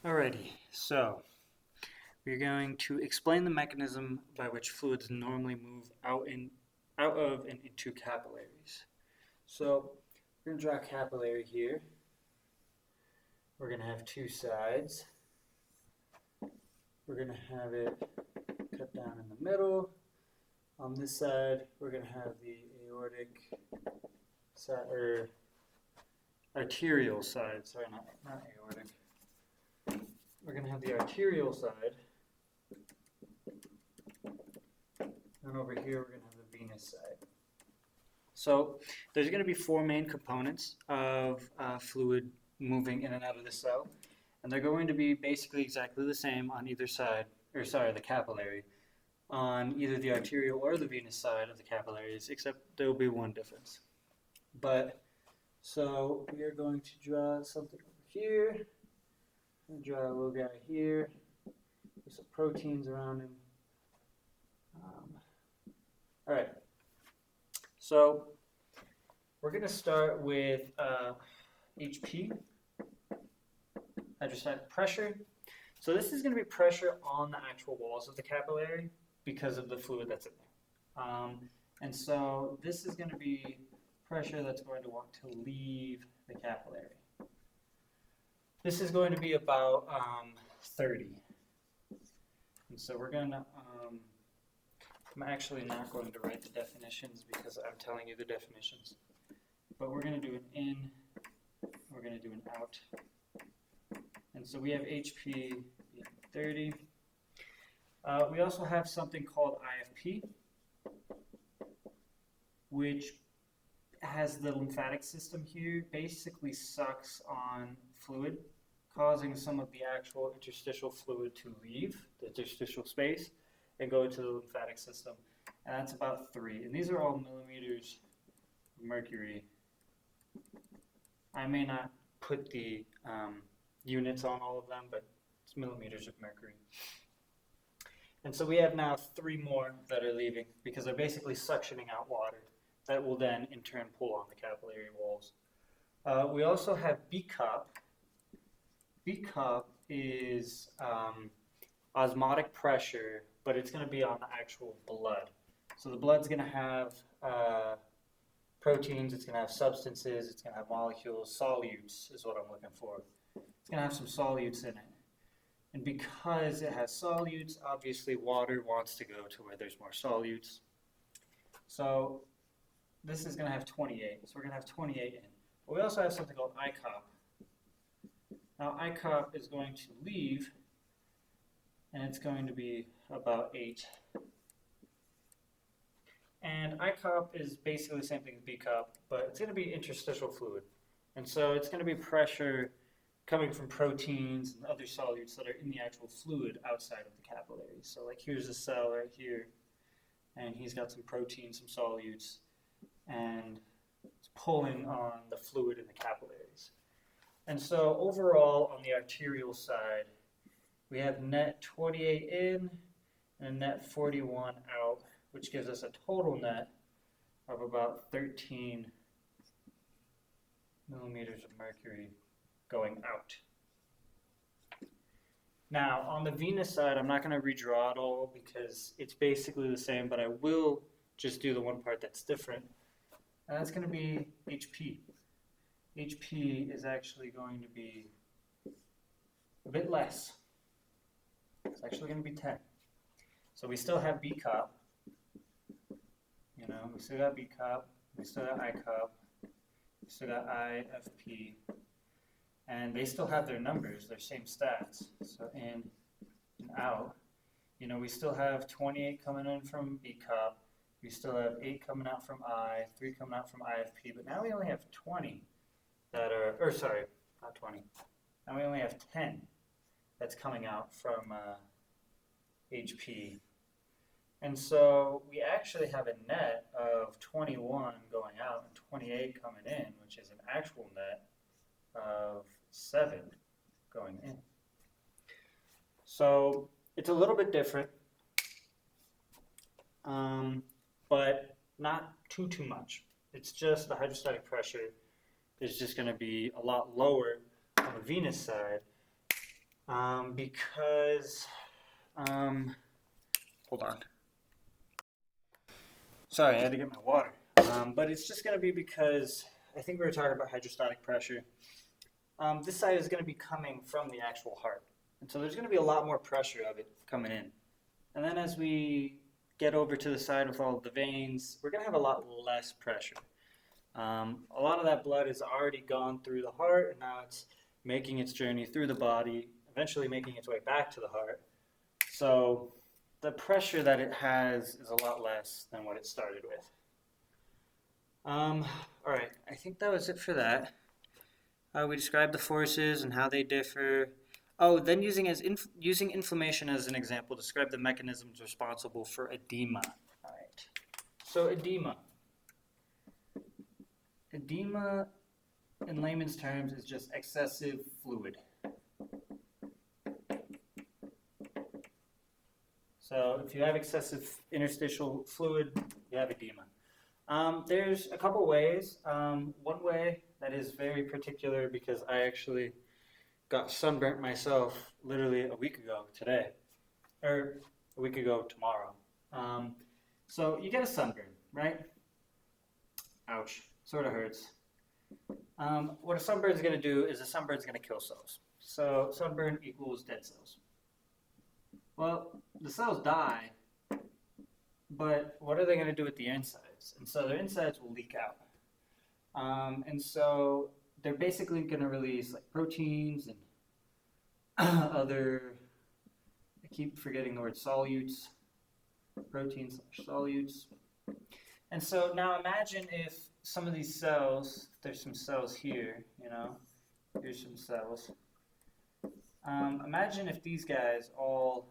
Alrighty, so we're going to explain the mechanism by which fluids normally move out of and into capillaries. So we're going to draw a capillary here. We're going to have two sides. We're going to have it cut down in the middle. On this side, we're going to have the aortic side, or arterial side. Sorry, not aortic. We're going to have the arterial side, and over here we're going to have the venous side. So there's going to be four main components of fluid moving in and out of the cell, and they're going to be basically exactly the same on either side, the capillary, on either the arterial or the venous side of the capillaries, except there will be one difference. So we are going to draw something over here. I'm going to draw a little guy here with some proteins around him. All right, so we're going to start with HP, hydrostatic pressure. So this is going to be pressure on the actual walls of the capillary because of the fluid that's in there. And so this is going to be pressure that's going to want to leave the capillary. This is going to be about 30. And so we're going to, I'm actually not going to write the definitions because I'm telling you the definitions. But we're going to do an in, we're going to do an out. And so we have HP being 30. We also have something called IFP, which has the lymphatic system here, basically sucks on fluid, causing some of the actual interstitial fluid to leave the interstitial space and go into the lymphatic system. And that's about 3. And these are all millimeters of mercury. I may not put the units on all of them, but it's millimeters of mercury. And so we have now 3 more that are leaving because they're basically suctioning out water that will then in turn pull on the capillary walls. We also have B cup. B cup is osmotic pressure, but it's going to be on the actual blood. So the blood's going to have proteins, it's going to have substances, it's going to have molecules, solutes is what I'm looking for. It's going to have some solutes in it. And because it has solutes, obviously water wants to go to where there's more solutes. So this is going to have 28. So we're going to have 28 in. But we also have something called ICOP. Now ICOP is going to leave, and it's going to be about 8. And ICOP is basically the same thing as BCOP, but it's going to be interstitial fluid. And so it's going to be pressure coming from proteins and other solutes that are in the actual fluid outside of the capillary. So like here's a cell right here, and he's got some proteins, some solutes, and it's pulling on the fluid in the capillaries. And so overall on the arterial side, we have net 28 in and a net 41 out, which gives us a total net of about 13 millimeters of mercury going out. Now, on the venous side, I'm not going to redraw it all because it's basically the same, but I will just do the one part that's different, and that's going to be HP. HP is actually going to be a bit less. It's actually going to be 10. So we still have BCOP. We still got BCOP, we still got ICOP, we still got IFP, and they still have their numbers, their same stats. So in and out, we still have 28 coming in from BCOP, we still have 8 coming out from I, 3 coming out from IFP, but now we only have 20 that are, or sorry, not 20, now we only have 10 that's coming out from HP. And so we actually have a net of 21 going out and 28 coming in, which is an actual net of 7 going in. So it's a little bit different, but not too much. It's just the hydrostatic pressure is just going to be a lot lower on the venous side because, hold on. Sorry, I had to get my water. But it's just going to be because I think we were talking about hydrostatic pressure. This side is going to be coming from the actual heart. And so there's going to be a lot more pressure of it coming in. And then as we get over to the side with all of the veins, we're going to have a lot less pressure. A lot of that blood has already gone through the heart, and now it's making its journey through the body, eventually making its way back to the heart. So the pressure that it has is a lot less than what it started with. All right, I think that was it for that. We described the forces and how they differ. Oh, then using inflammation as an example, describe the mechanisms responsible for edema. All right. So edema. Edema, in layman's terms, is just excessive fluid. So if you have excessive interstitial fluid, you have edema. There's a couple ways. One way that is very particular because I actually got sunburnt myself literally a week ago today, or a week ago tomorrow. So you get a sunburn, right? Ouch, sort of hurts. What a sunburn is going to do is a sunburn is going to kill cells. So sunburn equals dead cells. Well, the cells die, but what are they going to do with the insides? And so their insides will leak out. And so they're basically going to release like proteins and other, I keep forgetting the word solutes, proteins/solutes. And so now imagine if some of these cells, there's some cells here, here's some cells. Imagine if these guys all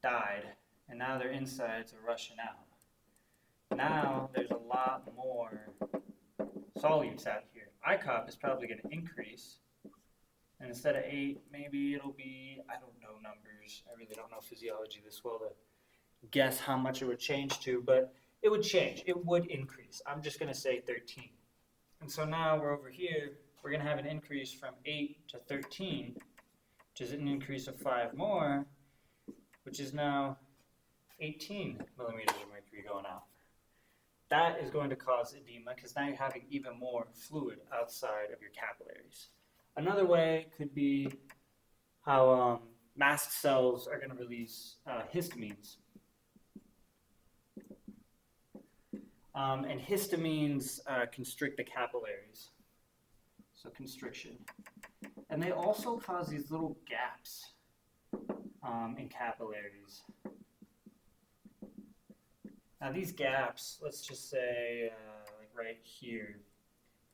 died and now their insides are rushing out. Now there's a lot more solutes out here. ICOP is probably going to increase. And instead of 8, maybe it'll be, I don't know numbers. I really don't know physiology this well to guess how much it would change to, but it would change. It would increase. I'm just going to say 13. And so now we're over here. We're going to have an increase from 8 to 13, which is an increase of 5 more, which is now 18 millimeters of mercury going out. That is going to cause edema because now you're having even more fluid outside of your capillaries. Another way could be how mast cells are going to release histamines. And histamines constrict the capillaries, so constriction. And they also cause these little gaps in capillaries. Now these gaps, let's just say like right here,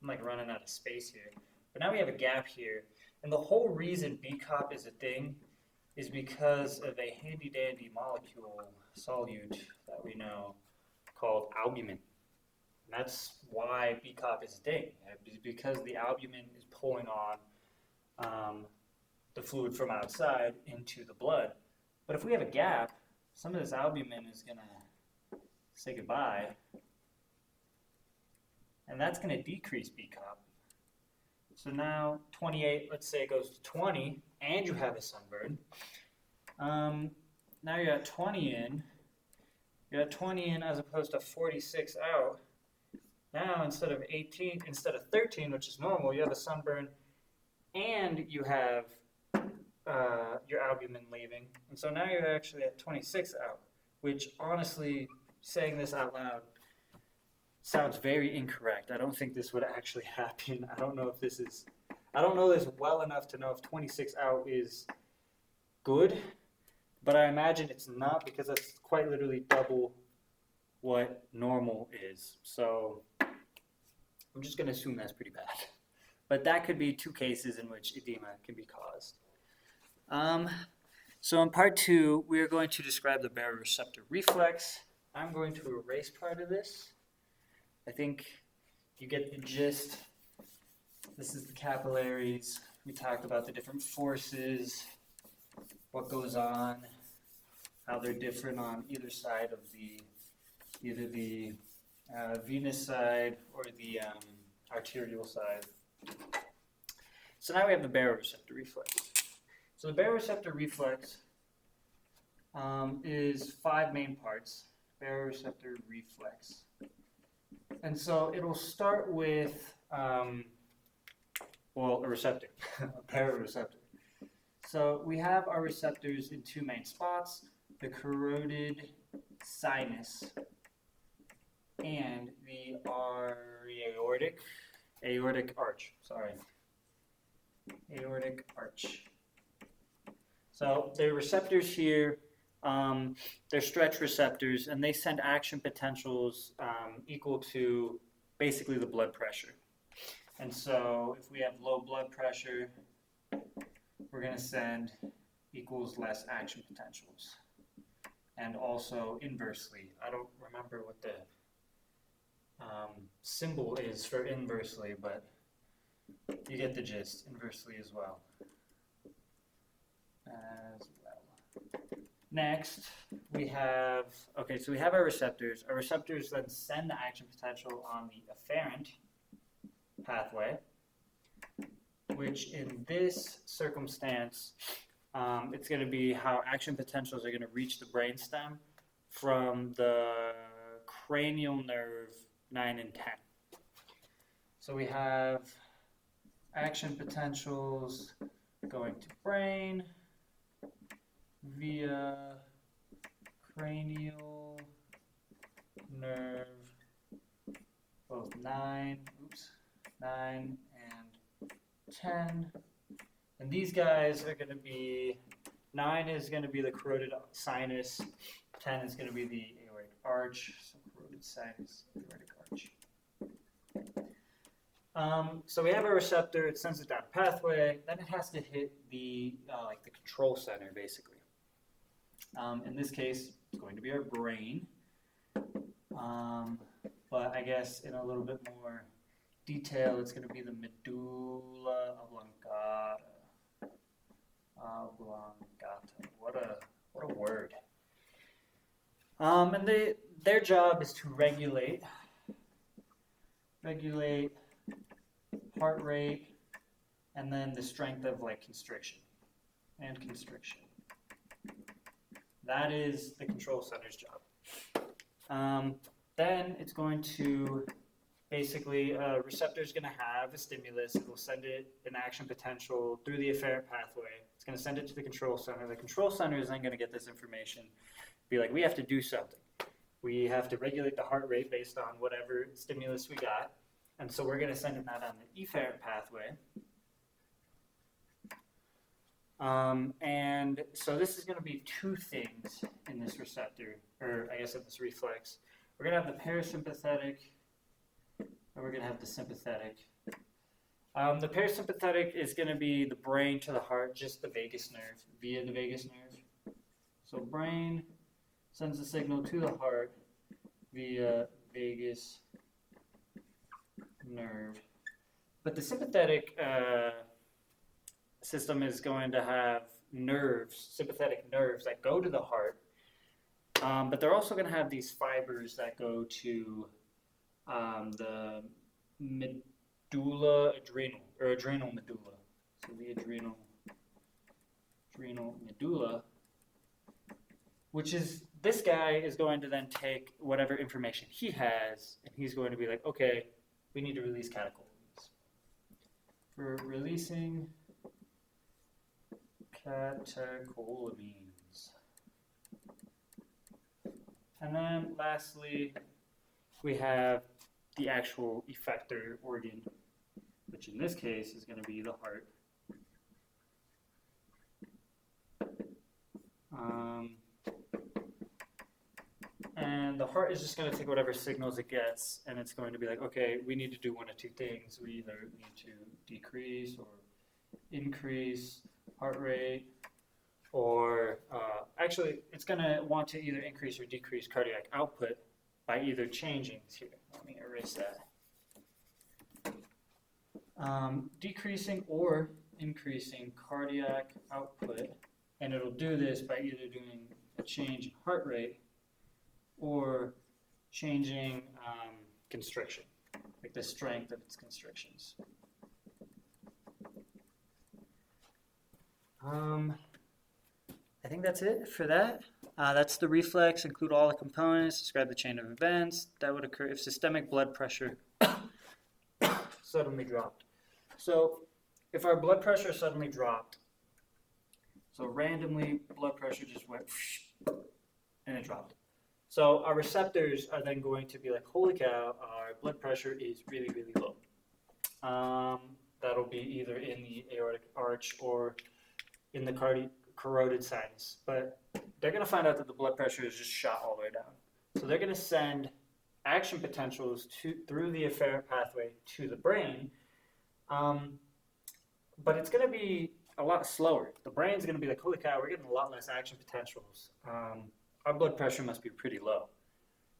I'm like running out of space here. But now we have a gap here, and the whole reason BCOP is a thing is because of a handy-dandy molecule, solute, that we know, called albumin. And that's why BCOP is a thing, because the albumin is pulling on the fluid from outside into the blood. But if we have a gap, some of this albumin is going to say goodbye, and that's going to decrease BCOP. So now 28, let's say, goes to 20, and you have a sunburn. Now you're at 20 in. You're at 20 in as opposed to 46 out. Now instead of 13, which is normal, you have a sunburn, and you have your albumin leaving. And so now you're actually at 26 out, which honestly, saying this out loud, sounds very incorrect. I don't think this would actually happen. I don't know this well enough to know if 26 out is good, but I imagine it's not because that's quite literally double what normal is. So I'm just going to assume that's pretty bad. But that could be 2 cases in which edema can be caused. So in part 2, we are going to describe the baroreceptor reflex. I'm going to erase part of this. I think you get the gist. This is the capillaries. We talked about the different forces, what goes on, how they're different on either side of either the venous side or the arterial side. So now we have the baroreceptor reflex. So the baroreceptor reflex is 5 main parts. Baroreceptor reflex. And so it'll start with, a receptor, a baroreceptor. So we have our receptors in 2 main spots, the carotid sinus and the aortic arch. Aortic arch. So the receptors here, they're stretch receptors, and they send action potentials equal to basically the blood pressure. And so if we have low blood pressure, we're going to send equals less action potentials. And also inversely. I don't remember what the symbol is for inversely, but you get the gist. Inversely as well. Next, we have our receptors. Our receptors then send the action potential on the afferent pathway, which in this circumstance, it's going to be how action potentials are going to reach the brainstem from the cranial nerve 9 and 10. So we have action potentials going to brain via cranial nerve, both 9 and 10. And these guys are going to be, 9 is going to be the carotid sinus, 10 is going to be the aortic arch, so carotid sinus, aortic arch. So we have a receptor, it sends it down a pathway, then it has to hit the the control center, basically. In this case, it's going to be our brain, but I guess in a little bit more detail, it's going to be the medulla oblongata. What a word. And their job is to regulate heart rate, and then the strength of constriction. That is the control center's job. Then it's going to basically, a receptor is going to have a stimulus. It will send it an action potential through the afferent pathway. It's going to send it to the control center. The control center is then going to get this information, be like, we have to do something. We have to regulate the heart rate based on whatever stimulus we got. And so we're going to send it that on the efferent pathway. And so this is going to be 2 things in this receptor, or I guess in this reflex. We're going to have the parasympathetic, and we're going to have the sympathetic. The parasympathetic is going to be the brain to the heart, just the vagus nerve, via the vagus nerve. So brain sends the signal to the heart via vagus nerve. But the sympathetic system is going to have sympathetic nerves that go to the heart, but they're also going to have these fibers that go to the medulla adrenal, or adrenal medulla. So the adrenal medulla, which is, this guy is going to then take whatever information he has, and he's going to be like, okay, we need to release catecholamines. For releasing catecholamines. And then lastly, we have the actual effector organ, which in this case is going to be the heart. And the heart is just going to take whatever signals it gets, and it's going to be like, okay, we need to do 1 of 2 things. We either need to decrease or increase heart rate, or actually, it's going to want to either increase or decrease cardiac output by either changing, here, let me erase that, decreasing or increasing cardiac output, and it'll do this by either doing a change in heart rate or changing constriction, like the strength of its constrictions. I think that's it for that. That's the reflex. Include all the components. Describe the chain of events that would occur if systemic blood pressure suddenly dropped. So, if our blood pressure suddenly dropped, so randomly blood pressure just went and it dropped. So our receptors are then going to be like, holy cow, our blood pressure is really, really low. That'll be either in the aortic arch or in the carotid sinus. But they're going to find out that the blood pressure is just shot all the way down. So they're going to send action potentials through the afferent pathway to the brain. But it's going to be a lot slower. The brain's going to be like, holy cow, we're getting a lot less action potentials. Our blood pressure must be pretty low.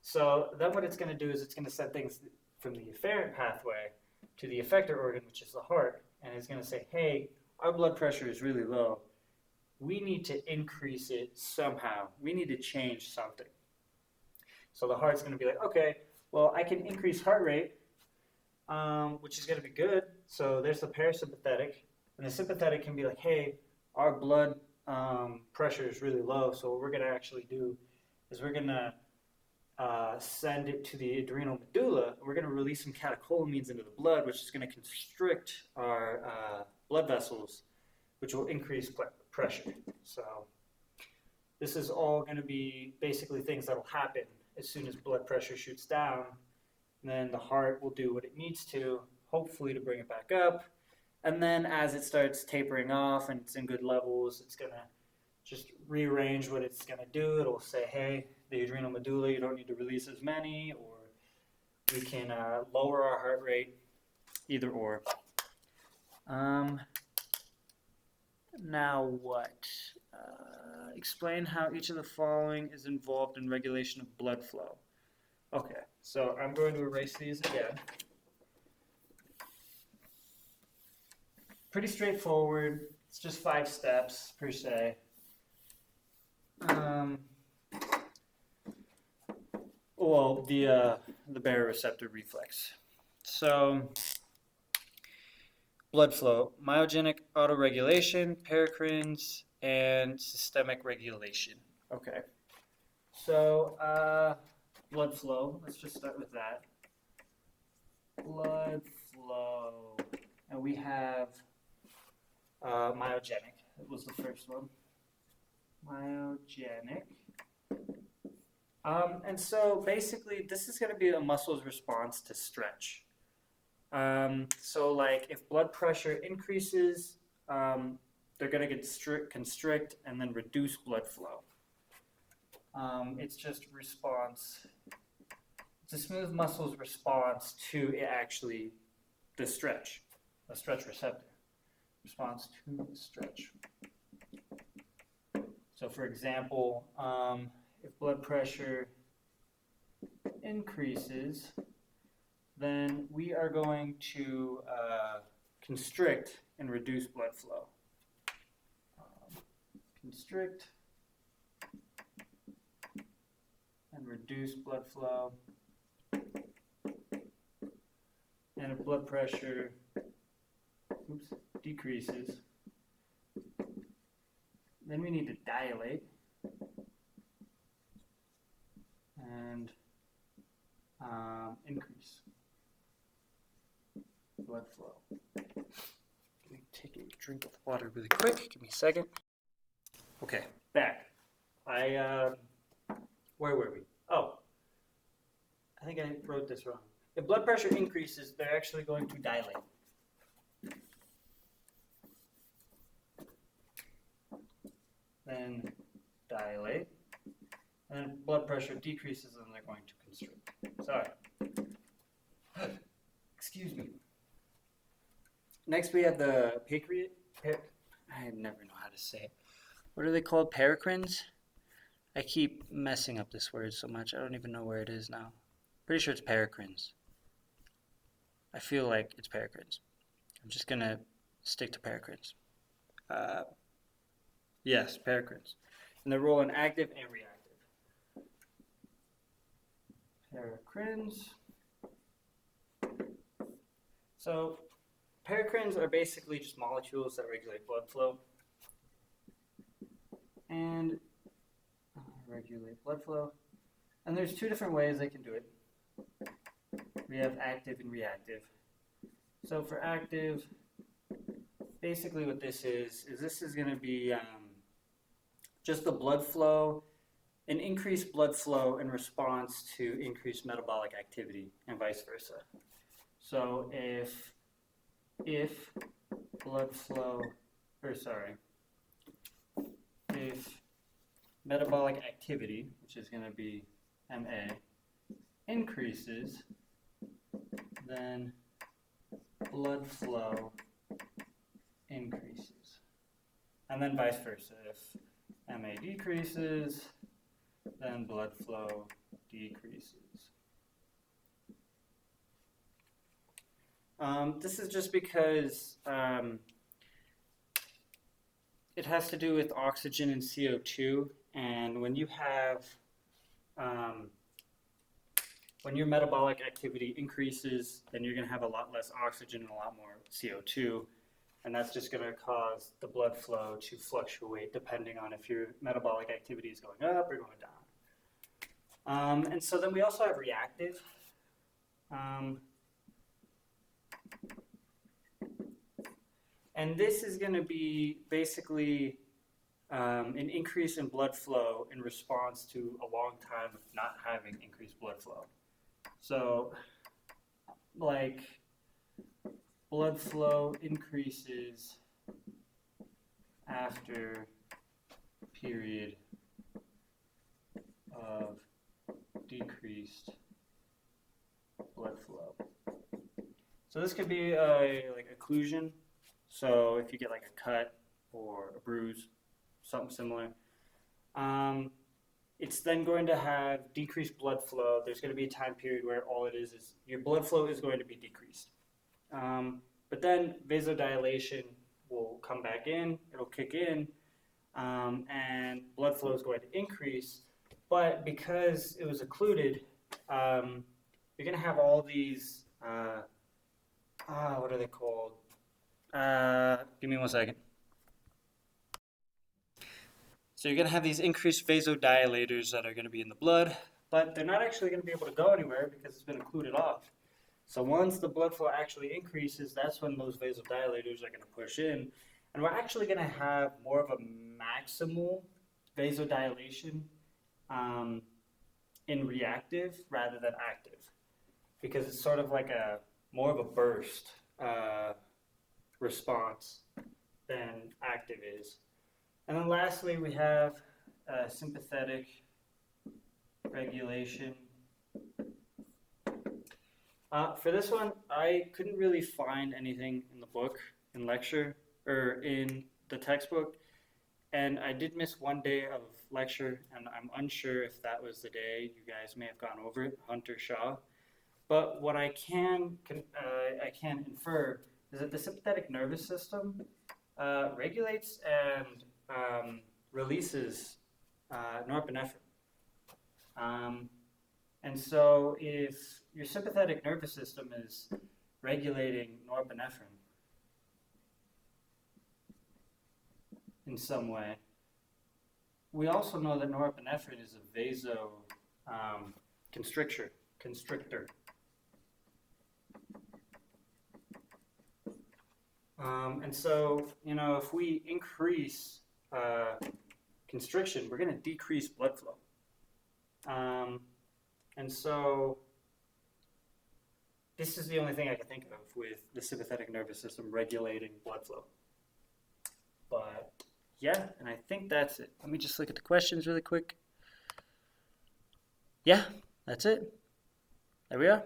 So then what it's going to do is it's going to send things from the afferent pathway to the effector organ, which is the heart, and it's going to say, hey, our blood pressure is really low. We need to increase it somehow. We need to change something. So the heart's going to be like, okay, well, I can increase heart rate, which is going to be good. So there's the parasympathetic. And the sympathetic can be like, hey, our blood pressure is really low. So what we're going to actually do is we're going to send it to the adrenal medulla. We're going to release some catecholamines into the blood, which is going to constrict our blood vessels, which will increase pressure. So this is all going to be basically things that will happen as soon as blood pressure shoots down. And then the heart will do what it needs to, hopefully to bring it back up. And then as it starts tapering off and it's in good levels, it's going to just rearrange what it's going to do. It'll say, hey, the adrenal medulla, you don't need to release as many, or we can lower our heart rate, either or. Now what? Explain how each of the following is involved in regulation of blood flow. Okay, so I'm going to erase these again. Pretty straightforward. It's just 5 steps per se. Well, the baroreceptor reflex. So, blood flow, myogenic autoregulation, paracrines, and systemic regulation. Okay. So, blood flow. Let's just start with that. Blood flow, and we have myogenic. That was the first one. Myogenic. And so basically, this is going to be a muscle's response to stretch. So like if blood pressure increases, they're going to constrict and then reduce blood flow. It's just response. It's a smooth muscle's response to actually the stretch, a stretch receptor. Response to stretch. So for example, if blood pressure increases, then we are going to constrict and reduce blood flow. Constrict and reduce blood flow. And if blood pressure decreases, then we need to dilate and increase blood flow. Let me take a drink of water really quick. Give me a second. Okay, back. Where were we? Oh, I think I wrote this wrong. If blood pressure increases, they're actually going to dilate. Then dilate. And then blood pressure decreases and they're going to constrict. Sorry. Excuse me. Next we have the I never know how to say it. What are they called? Paracrines? I keep messing up this word so much. I don't even know where it is now. Pretty sure it's paracrines. I feel like it's paracrines. I'm just going to stick to paracrines. Yes, paracrines. And they role in active and reactive. Paracrines. So, paracrines are basically just molecules that regulate blood flow. and regulate blood flow. And there's two different ways they can do it. We have active and reactive. So for active, basically what this is this is going to be just the blood flow, an increased blood flow in response to increased metabolic activity and vice versa. So if blood flow, if metabolic activity, which is going to be MA, increases, then blood flow increases. And then vice versa. If MA decreases, then blood flow decreases. This is just because it has to do with oxygen and CO2, and when you have when your metabolic activity increases, then you're going to have a lot less oxygen and a lot more CO2, and that's just going to cause the blood flow to fluctuate depending on if your metabolic activity is going up or going down. And so then we also have reactive. And this is going to be basically an increase in blood flow in response to a long time of not having increased blood flow. So, like, blood flow increases after a period of decreased blood flow. So this could be like occlusion. So if you get like a cut or a bruise, something similar, it's then going to have decreased blood flow. There's going to be a time period where all it is your blood flow is going to be decreased. But then vasodilation will come back in, it'll kick in, and blood flow is going to increase. But because it was occluded, you're going to have all these, what are they called? Give me 1 second. So you're going to have these increased vasodilators that are going to be in the blood, but they're not actually going to be able to go anywhere because it's been occluded off. So once the blood flow actually increases, that's when those vasodilators are going to push in, and we're actually going to have more of a maximal vasodilation in reactive rather than active, because it's sort of like a more of a burst response than active is. And then lastly, we have sympathetic regulation. For this one, I couldn't really find anything in the book, in lecture, or in the textbook, and I did miss one day of lecture, and I'm unsure if that was the day you guys may have gone over it, Hunter Shaw. But what I can infer is that the sympathetic nervous system regulates and releases norepinephrine. And so if your sympathetic nervous system is regulating norepinephrine in some way, we also know that norepinephrine is a vasoconstrictor. And so, if we increase constriction, we're going to decrease blood flow. And so, this is the only thing I can think of with the sympathetic nervous system regulating blood flow. But, yeah, and I think that's it. Let me just look at the questions really quick. Yeah, that's it. There we are.